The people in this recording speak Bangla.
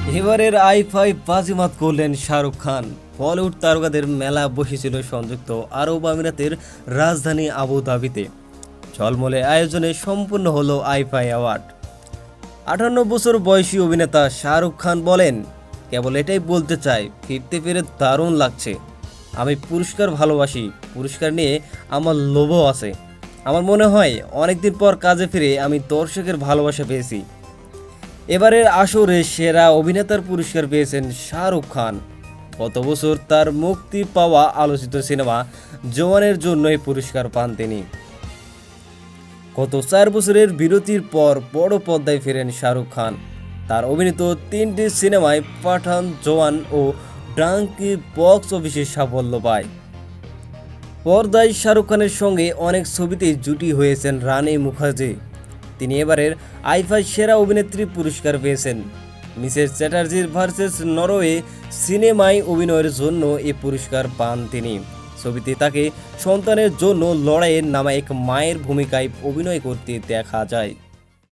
এবারের আই-ফাই বাজিমাত করলেন শাহরুখ খান। বলিউড তারকাদের মেলা বসেছিল সংযুক্ত আরব আমিরাতের রাজধানী আবুধাবিতে। ঝলমলে আয়োজনে সম্পূর্ণ হলো আই-ফাই অ্যাওয়ার্ড। 58 বছর বয়সী অভিনেতা শাহরুখ খান বলেন, কেবল এটাই বলতে চাই, ফিরতে পেরে দারুণ লাগছে। আমি পুরস্কার ভালোবাসি, পুরস্কার নিয়ে আমার লোভও আছে। আমার মনে হয় অনেকদিন পর কাজে ফিরে আমি দর্শকের ভালোবাসা পেয়েছি। এবারের আসরে সেরা অভিনেতার পুরস্কার পেয়েছেন শাহরুখ খান। গত বছর তার মুক্তি পাওয়া আলোচিত সিনেমা জওয়ানের জন্য এই পুরস্কার পান তিনি। গত 4 বছরের বিরতির পর বড় পর্দায় ফেরেন শাহরুখ খান। তার অভিনীত 3টি সিনেমায় পাঠান, জওয়ান ও ডাঙ্কি বক্স অফিসে সাফল্য পায়। পর্দায় শাহরুখ খানের সঙ্গে অনেক ছবিতেই জুটি হয়েছেন রানী মুখার্জি। তিনি এবারের আই-ফাই সেরা অভিনেত্রী পুরস্কার পেয়েছেন। মিসেস চ্যাটার্জির ভার্সেস নরওয়ে সিনেমায় অভিনয়ের জন্য এই পুরস্কার পান তিনি। ছবিতে তাকে সন্তানের জন্য লড়াইয়ের নামে এক মায়ের ভূমিকায় অভিনয় করতে দেখা যায়।